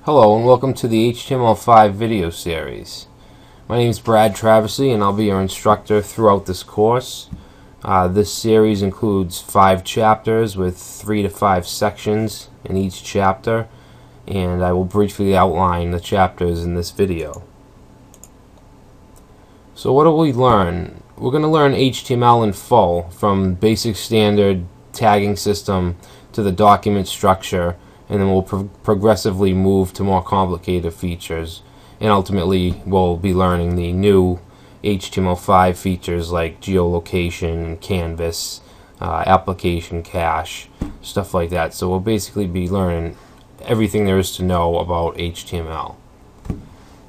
Hello and welcome to the HTML5 video series. My name is Brad Traversy and I'll be your instructor throughout this course. This series includes 5 chapters with 3 to 5 sections in each chapter, and I will briefly outline the chapters in this video. So what will we learn? We're going to learn HTML in full, from basic standard tagging system to the document structure, and then we'll progressively move to more complicated features, and ultimately we'll be learning the new HTML5 features like geolocation, canvas, application cache, stuff like that. So we'll basically be learning everything there is to know about HTML.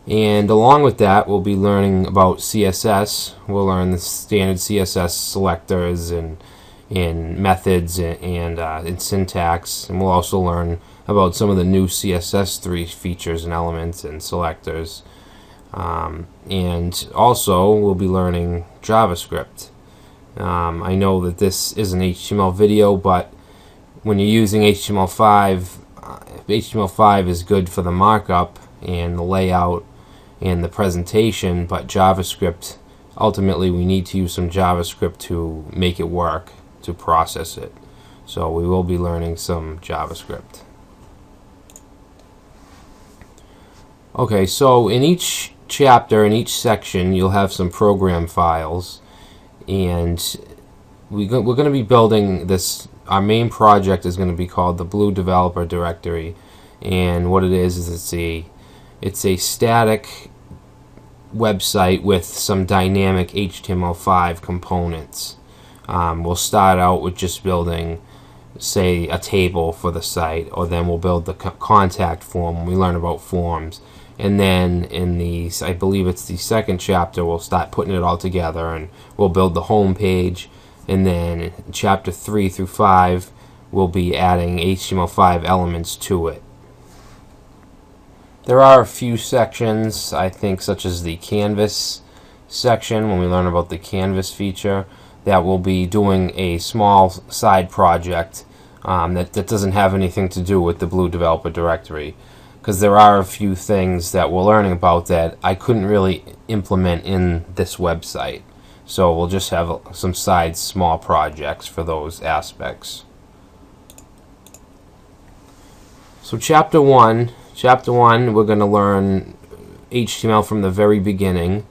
And along with that, we'll be learning about CSS. We'll learn the standard CSS selectors and methods and syntax, and we'll also learn about some of the new CSS3 features and elements and selectors, and also we'll be learning JavaScript. I know that this is an HTML video, but when you're using HTML5, HTML5 is good for the markup and the layout and the presentation, but JavaScript, ultimately we need to use some JavaScript to make it work, to process it. So we will be learning some JavaScript. Okay, so in each chapter, in each section, you'll have some program files, and we're going to be building this. Our main project is going to be called the Blue Developer Directory, and what it is it's a static website with some dynamic HTML5 components. We'll start out with just building, say, a table for the site, or then we'll build the contact form when we learn about forms. And then in the, I believe it's the second chapter, we'll start putting it all together and we'll build the home page. And then in chapter 3 through 5, we'll be adding HTML5 elements to it. There are a few sections, I think, such as the canvas section, when we learn about the canvas feature, that we'll be doing a small side project that doesn't have anything to do with the Blue Developer Directory, because there are a few things that we're learning about that I couldn't really implement in this website. So we'll just have some side small projects for those aspects. So chapter 1, we're going to learn HTML from the very beginning.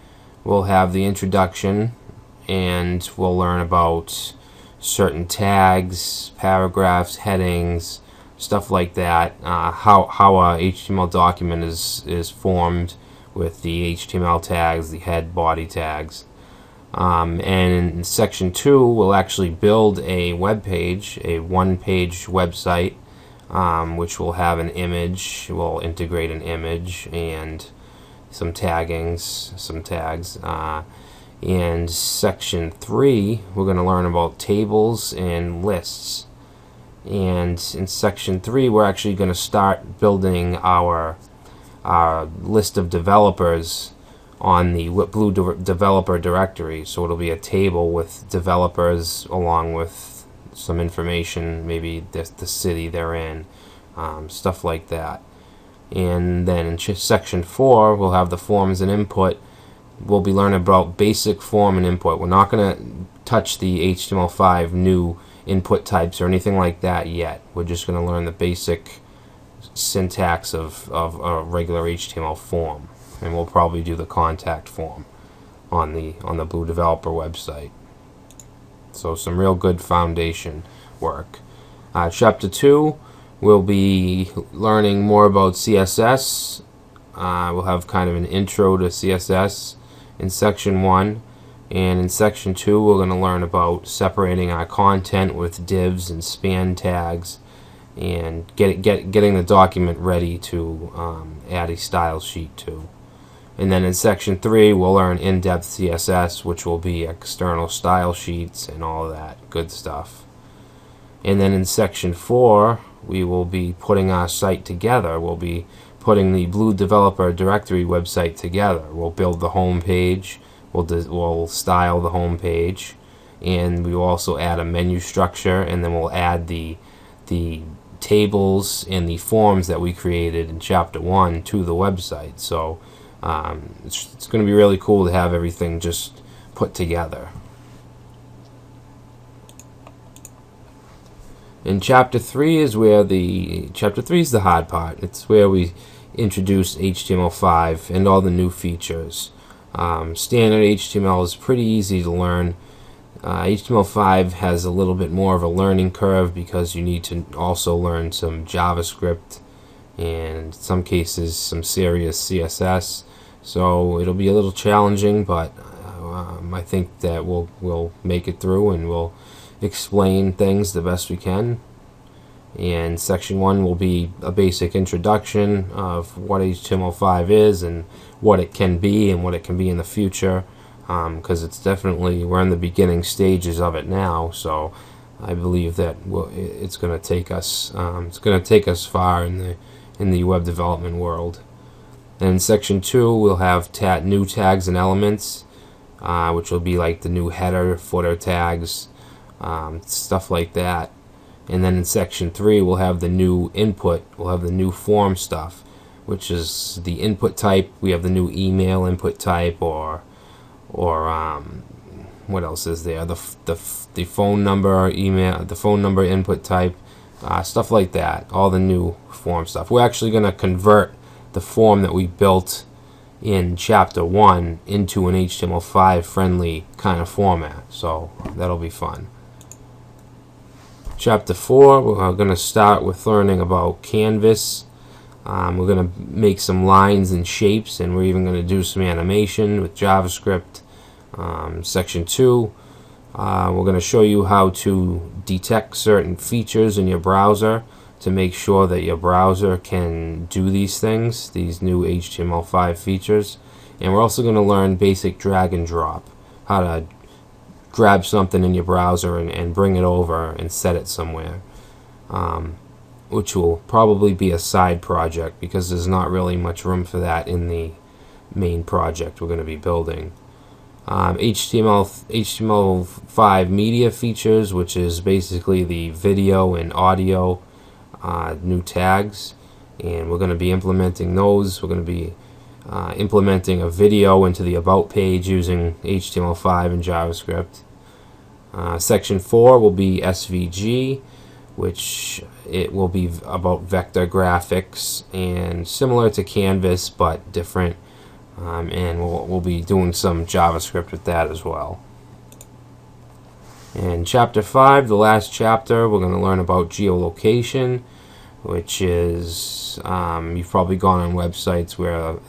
We'll have the introduction, and we'll learn about certain tags, paragraphs, headings, stuff like that, how a HTML document is formed with the HTML tags, the head, body tags. And in section 2, we'll actually build a web page, a one-page website, which will have an image. We'll integrate an image and some tags. And section 3, we're going to learn about tables and lists. And in section 3, we're actually going to start building our list of developers on the Blue Developer Directory. So it'll be a table with developers along with some information, maybe the city they're in, stuff like that. And then in section 4, we'll have the forms and input. We'll be learning about basic form and input. We're not going to touch the HTML5 new input types or anything like that yet. We're just going to learn the basic syntax of a regular HTML form, and we'll probably do the contact form on the Blue Developer website. So some real good foundation work. Chapter 2, we'll be learning more about CSS. We'll have kind of an intro to CSS in section 1, and in section 2 we're going to learn about separating our content with divs and span tags, and getting the document ready to add a style sheet to. And then in section 3 we'll learn in-depth CSS, which will be external style sheets and all that good stuff. And then in section 4 we will be putting our site together. We'll be putting the Blue Developer Directory website together. We'll build the home page, we'll style the home page, and we will also add a menu structure, and then we'll add the tables and the forms that we created in Chapter 1 to the website. So it's going to be really cool to have everything just put together. And Chapter 3 is the hard part. It's where we introduce HTML5 and all the new features. Standard HTML is pretty easy to learn. HTML5 has a little bit more of a learning curve because you need to also learn some JavaScript and in some cases some serious CSS. So it'll be a little challenging, but I think that we'll make it through and we'll explain things the best we can. And section 1 will be a basic introduction of what HTML5 is and what it can be and what it can be in the future, because it's definitely, we're in the beginning stages of it now. So I believe that it's going to take us far in the web development world. And in section 2 we'll have new tags and elements, which will be like the new header, footer tags, stuff like that. And then in section 3 we'll have the new input, we'll have the new form stuff, which is the input type. We have the new email input type, or what else is there? The phone number input type, stuff like that. All the new form stuff. We're actually going to convert the form that we built in Chapter 1 into an HTML5 friendly kind of format. So that'll be fun. Chapter 4, we're going to start with learning about Canvas. We're going to make some lines and shapes, and we're even going to do some animation with JavaScript. Section 2, we're going to show you how to detect certain features in your browser to make sure that your browser can do these things, these new HTML5 features. And we're also going to learn basic drag and drop, how to grab something in your browser and bring it over and set it somewhere, which will probably be a side project because there's not really much room for that in the main project we're going to be building. HTML5 media features, which is basically the video and audio new tags, and we're going to be implementing those. We're going to be implementing a video into the About page using HTML5 and JavaScript. Section 4 will be SVG, which it will be about vector graphics and similar to Canvas but different, and we'll be doing some JavaScript with that as well. And Chapter 5, the last chapter, we're going to learn about geolocation, which is, you've probably gone on websites where a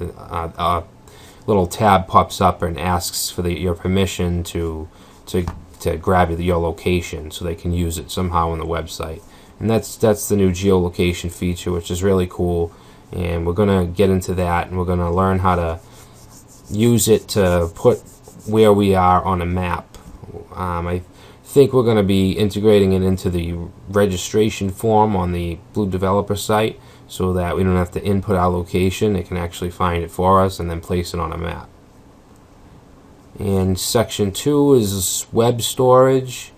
little tab pops up and asks for your permission to grab your location so they can use it somehow on the website. And that's the new geolocation feature, which is really cool, and we're going to get into that, and we're going to learn how to use it to put where we are on a map. I think we're going to be integrating it into the registration form on the Blue Developer site so that we don't have to input our location. It can actually find it for us and then place it on a map. And section 2 is web storage,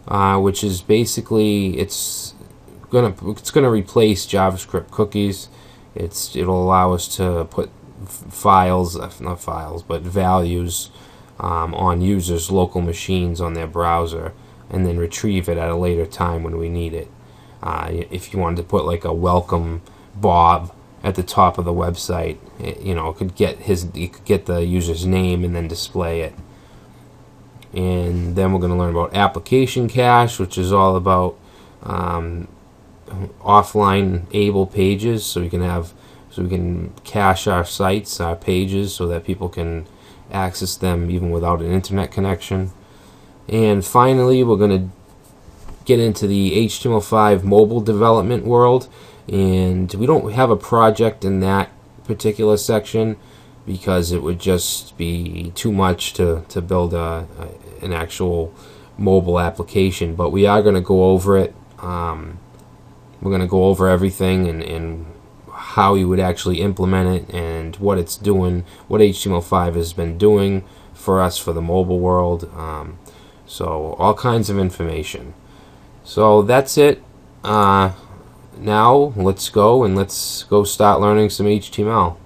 which is basically it's gonna replace JavaScript cookies. It'll allow us to put values on users' local machines on their browser, and then retrieve it at a later time when we need it. If you wanted to put like a welcome Bob at the top of the website, it could get the user's name and then display it. And then we're going to learn about application cache, which is all about offline able pages, so we can cache our sites, our pages, so that people can access them even without an internet connection. And finally, we're going to get into the HTML5 mobile development world, and we don't have a project in that particular section because it would just be too much to build an actual mobile application, but we are going to go over it. We're going to go over everything and how you would actually implement it and what it's doing, what HTML5 has been doing for us for the mobile world. So all kinds of information. So that's it. now let's go start learning some HTML.